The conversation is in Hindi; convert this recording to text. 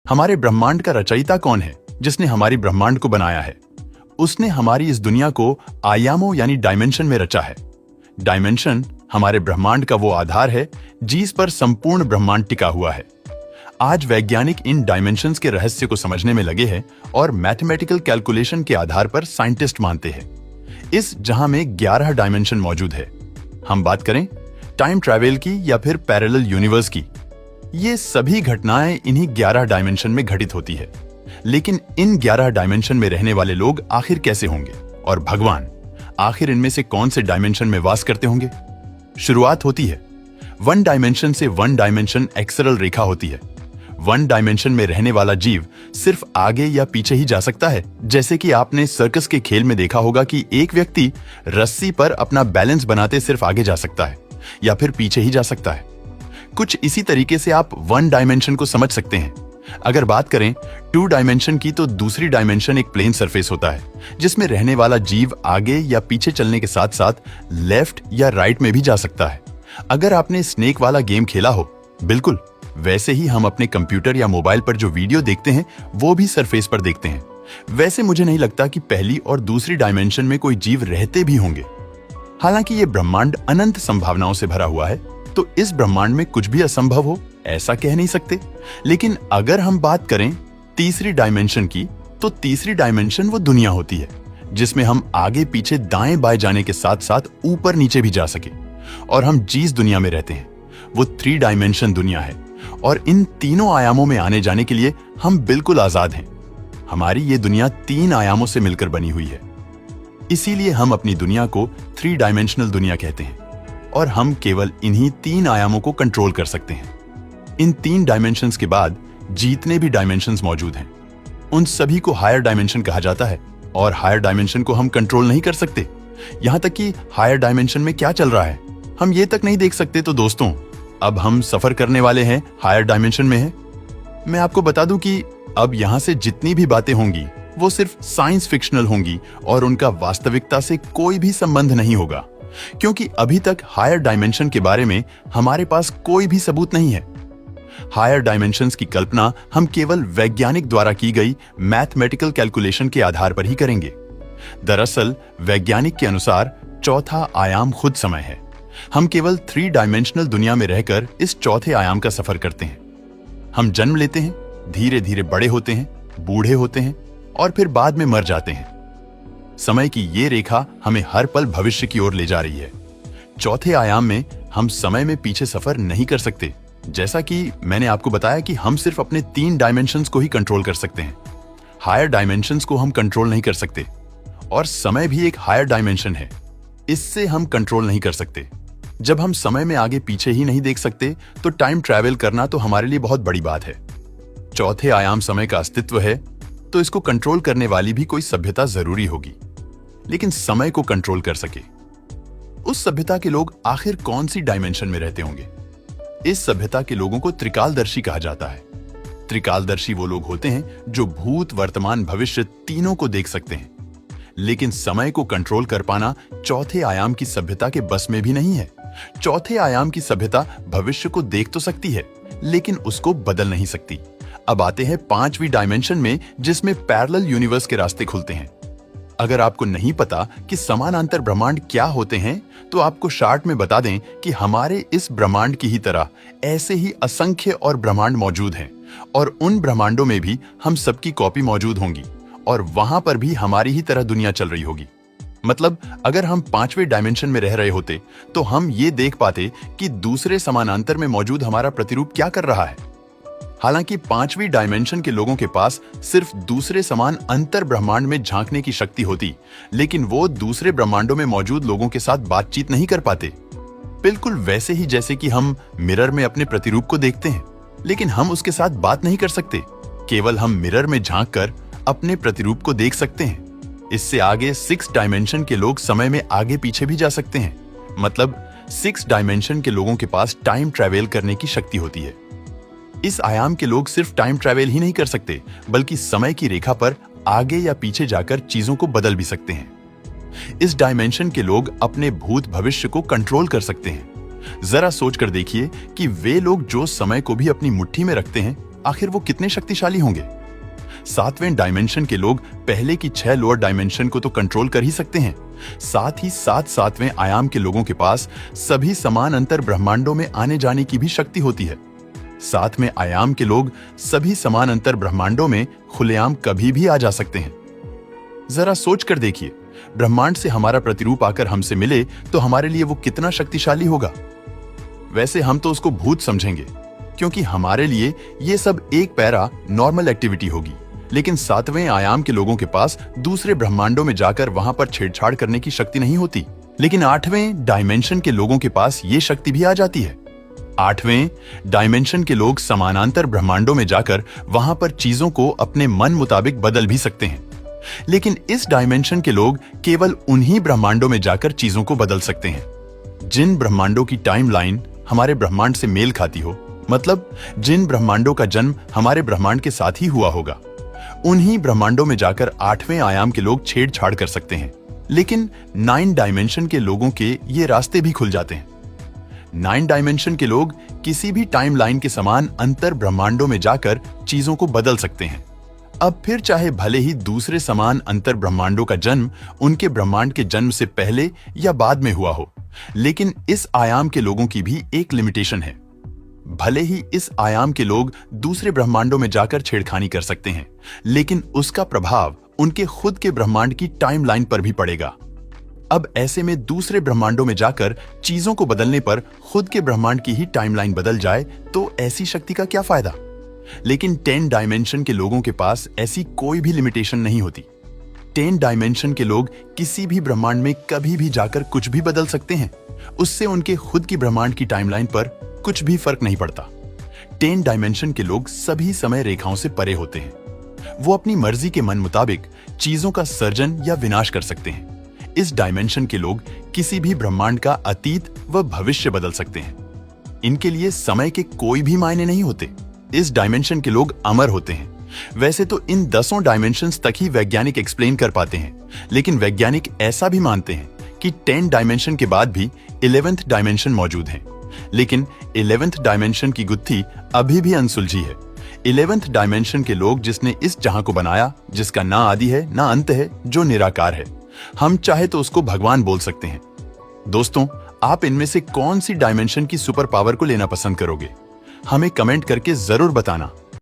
हमारे ब्रह्मांड का रचयिता कौन है जिसने हमारी ब्रह्मांड को बनाया है? उसने हमारी इस दुनिया को आयामों यानी डायमेंशन में रचा है। डायमेंशन हमारे ब्रह्मांड का वो आधार है जिस पर संपूर्ण ब्रह्मांड टिका हुआ है। आज वैज्ञानिक इन डायमेंशंस के रहस्य को समझने में लगे हैं और मैथमेटिकल कैलकुलेशन के आधार पर साइंटिस्ट मानते हैं इस जहां में 11 डायमेंशन मौजूद है। हम बात करें टाइम ट्रैवल की या फिर पैरेलल यूनिवर्स की, ये सभी घटनाएं इन्हीं 11 डायमेंशन में घटित होती है। लेकिन इन 11 डायमेंशन में रहने वाले लोग आखिर कैसे होंगे, और भगवान आखिर इनमें से कौन से डायमेंशन में वास करते होंगे? शुरुआत होती है 1 डायमेंशन से 1 डायमेंशन एक्सरल रेखा होती है। 1 डायमेंशन में रहने वाला जीव सिर्फ आगे या पीछे ही जा सकता है। जैसे कि आपने सर्कस के खेल में देखा होगा कि एक व्यक्ति रस्सी पर अपना बैलेंस बनाते सिर्फ आगे जा सकता है या फिर पीछे ही जा सकता है। कुछ इसी तरीके से आप 1 डायमेंशन को समझ सकते हैं। अगर बात करें 2 डायमेंशन की, तो दूसरी डायमेंशन एक प्लेन सरफेस होता है जिसमें रहने वाला जीव आगे या पीछे चलने के साथ साथ लेफ्ट या राइट में भी जा सकता है। अगर आपने स्नेक वाला गेम खेला हो, बिल्कुल वैसे ही हम अपने कंप्यूटर या मोबाइल पर जो वीडियो देखते हैं वो भी सरफेस पर देखते हैं। वैसे मुझे नहीं लगता कि पहली और दूसरी डायमेंशन में कोई जीव रहते भी होंगे। हालांकि ये ब्रह्मांड अनंत संभावनाओं से भरा हुआ है, तो इस ब्रह्मांड में कुछ भी असंभव हो ऐसा कह नहीं सकते। लेकिन अगर हम बात करें तीसरी डायमेंशन की, तो तीसरी डायमेंशन वो दुनिया होती है जिसमें हम आगे पीछे दाएं बाएं जाने के साथ साथ ऊपर नीचे भी जा सके। और हम जिस दुनिया में रहते हैं वो 3 डायमेंशन दुनिया है, और इन तीनों आयामों में आने जाने के लिए हम बिल्कुल आजाद हैं। हमारी ये दुनिया 3 आयामों से मिलकर बनी हुई है, इसीलिए हम अपनी दुनिया को 3 डायमेंशनल दुनिया कहते हैं, और हम केवल इन्हीं 3 आयामों को कंट्रोल कर सकते हैं। इन 3 डायमेंशंस के बाद जितने भी डायमेंशंस मौजूद हैं उन सभी को हायर डायमेंशन कहा जाता है, और हायर डायमेंशन को हम कंट्रोल नहीं कर सकते। यहां तक कि हायर डायमेंशन में क्या चल रहा है हम ये तक नहीं देख सकते। तो दोस्तों, अब हम सफर करने वाले हैं हायर डायमेंशन में है। मैं आपको बता दूं कि अब यहां से जितनी भी बातें होंगी वो सिर्फ साइंस फिक्शनल होंगी और उनका वास्तविकता से कोई भी संबंध नहीं होगा, क्योंकि अभी तक हायर डायमेंशन के बारे में हमारे पास कोई भी सबूत नहीं है। हायर डायमेंशंस की कल्पना हम केवल वैज्ञानिक द्वारा की गई मैथमेटिकल कैलकुलेशन के आधार पर ही करेंगे। दरअसल वैज्ञानिक के अनुसार चौथा आयाम खुद समय है। हम केवल 3 डायमेंशनल दुनिया में रहकर इस चौथे आयाम का सफर करते हैं। हम जन्म लेते हैं, धीरे धीरे बड़े होते हैं, बूढ़े होते हैं और फिर बाद में मर जाते हैं। समय की ये रेखा हमें हर पल भविष्य की ओर ले जा रही है। चौथे आयाम में हम समय में पीछे सफर नहीं कर सकते। जैसा कि मैंने आपको बताया कि हम सिर्फ अपने 3 डायमेंशंस को ही कंट्रोल कर सकते हैं। हायर डायमेंशंस को हम कंट्रोल नहीं कर सकते, और समय भी एक हायर डायमेंशन है, इससे हम कंट्रोल नहीं कर सकते। जब हम समय में आगे पीछे ही नहीं देख सकते तो टाइम ट्रैवल करना तो हमारे लिए बहुत बड़ी बात है। चौथे आयाम समय का अस्तित्व है, तो इसको कंट्रोल करने वाली भी कोई सभ्यता जरूरी होगी। लेकिन समय को कंट्रोल कर सके उस सभ्यता के लोग आखिर कौन सी डायमेंशन में रहते होंगे? इस सभ्यता के लोगों को त्रिकालदर्शी कहा जाता है। त्रिकालदर्शी वो लोग होते हैं जो भूत, वर्तमान, भविष्य तीनों को देख सकते हैं। लेकिन समय को कंट्रोल कर पाना चौथे आयाम की सभ्यता के बस में भी नहीं है। चौथे आयाम की सभ्यता भविष्य को देख तो सकती है, लेकिन उसको बदल नहीं सकती। अब आते हैं 5वीं डायमेंशन में, जिसमें पैरेलल यूनिवर्स के रास्ते खुलते हैं। अगर आपको नहीं पता कि समानांतर ब्रह्मांड क्या होते हैं, तो आपको शार्ट में बता दें कि हमारे इस ब्रह्मांड की ही तरह ऐसे ही असंख्य और ब्रह्मांड मौजूद हैं, और उन ब्रह्मांडों में भी हम सबकी कॉपी मौजूद होंगी, और वहां पर भी हमारी ही तरह दुनिया चल रही होगी। मतलब अगर हम 5वें डायमेंशन में रह रहे होते तो हम ये देख पाते कि दूसरे समानांतर में मौजूद हमारा प्रतिरूप क्या कर रहा है। हालांकि 5वीं डायमेंशन के लोगों के पास सिर्फ दूसरे समान अंतर ब्रह्मांड में झांकने की शक्ति होती, लेकिन वो दूसरे ब्रह्मांडों में मौजूद लोगों के साथ बातचीत नहीं कर पाते। बिल्कुल वैसे ही जैसे कि हम मिरर में अपने प्रतिरूप को देखते हैं, लेकिन हम उसके साथ बात नहीं कर सकते। केवल हम मिरर में झांक कर अपने प्रतिरूप को देख सकते हैं। इससे आगे 6 डायमेंशन के लोग समय में आगे पीछे भी जा सकते हैं। मतलब 6 डायमेंशन के लोगों के पास टाइम ट्रैवल करने की शक्ति होती है। इस आयाम के लोग सिर्फ टाइम ट्रैवल ही नहीं कर सकते, बल्कि समय की रेखा पर आगे या पीछे जाकर चीजों को बदल भी सकते हैं। इस डायमेंशन के लोग अपने भूत भविष्य को कंट्रोल कर सकते हैं। जरा सोच कर देखिए कि वे लोग जो समय को भी अपनी मुट्ठी में रखते हैं, आखिर वो कितने शक्तिशाली होंगे? 7वें डायमेंशन के लोग पहले की 6 लोअर डायमेंशन को तो कंट्रोल कर ही सकते हैं, साथ ही 7वें आयाम के लोगों के पास सभी समान अंतर ब्रह्मांडों में आने जाने की भी शक्ति होती है। 7वें आयाम के लोग सभी समान अंतर ब्रह्मांडों में खुलेआम कभी भी आ जा सकते हैं। जरा सोच कर देखिए, ब्रह्मांड से हमारा प्रतिरूप आकर हमसे मिले तो हमारे लिए वो कितना शक्तिशाली होगा। वैसे हम तो उसको भूत समझेंगे, क्योंकि हमारे लिए ये सब एक पैरा नॉर्मल एक्टिविटी होगी, लेकिन 7वें आयाम के लोगों के पास दूसरे ब्रह्मांडों में जाकर वहां पर छेड़छाड़ करने की शक्ति नहीं होती। लेकिन 8वें डायमेंशन के लोगों के पास ये शक्ति भी आ जाती है। 8वें डायमेंशन के लोग समानांतर ब्रह्मांडों में जाकर वहां पर चीजों को अपने मन मुताबिक बदल भी सकते हैं। लेकिन इस डायमेंशन के लोग केवल उन्हीं ब्रह्मांडों में जाकर चीजों को बदल सकते हैं जिन ब्रह्मांडों की टाइमलाइन हमारे ब्रह्मांड से मेल खाती हो, मतलब जिन ब्रह्मांडों का जन्म हमारे ब्रह्मांड के साथ ही हुआ होगा। उन्हीं ब्रह्मांडों में जाकर 8वें आयाम के लोग छेड़छाड़ कर सकते हैं। लेकिन 9 डायमेंशन के लोगों के ये रास्ते भी खुल जाते हैं। 9 डायमेंशन के लोग किसी भी टाइमलाइन के समान अंतर ब्रह्मांडों में जाकर चीजों को बदल सकते हैं। अब फिर चाहे भले ही दूसरे समान अंतर ब्रह्मांडों का जन्म उनके ब्रह्मांड के जन्म से पहले या बाद में हुआ हो, लेकिन इस आयाम के लोगों की भी एक लिमिटेशन है। भले ही इस आयाम के लोग दूसरे ब्रह्मांडों में जाकर छेड़खानी कर सकते हैं, लेकिन उसका प्रभाव उनके खुद के ब्रह्मांड की टाइमलाइन पर भी पड़ेगा। अब ऐसे में दूसरे ब्रह्मांडों में जाकर चीजों को बदलने पर खुद के ब्रह्मांड की ही टाइमलाइन बदल जाए तो ऐसी शक्ति का क्या फायदा? लेकिन 10 डायमेंशन के लोगों के पास ऐसी कोई भी लिमिटेशन नहीं होती। 10 डायमेंशन के लोग किसी भी ब्रह्मांड में कभी भी जाकर कुछ भी बदल सकते हैं। उससे उनके खुद की ब्रह्मांड की टाइमलाइन पर कुछ भी फर्क नहीं पड़ता। 10 डायमेंशन के लोग सभी समय रेखाओं से परे होते हैं। वो अपनी मर्जी के मन मुताबिक चीजों का सर्जन या विनाश कर सकते हैं। इस डायमेंशन के लोग किसी भी ब्रह्मांड का अतीत व भविष्य बदल सकते हैं। इनके लिए समय के कोई भी मायने नहीं होते। इस डायमेंशन के लोग अमर होते हैं। वैसे तो इन 10 डायमेंशंस तक ही वैज्ञानिक एक्सप्लेन कर पाते हैं, लेकिन वैज्ञानिक ऐसा भी मानते हैं कि 10 डायमेंशन के बाद भी 11th डायमेंशन मौजूद है। लेकिन 11th डायमेंशन की गुत्थी अभी भी अनसुलझी है। 11th डायमेंशन के लोग जिसने इस जहां को बनाया, जिसका ना आदि है ना अंत है, जो निराकार है, हम चाहे तो उसको भगवान बोल सकते हैं। दोस्तों, आप इनमें से कौन सी डायमेंशन की सुपर पावर को लेना पसंद करोगे? हमें कमेंट करके जरूर बताना।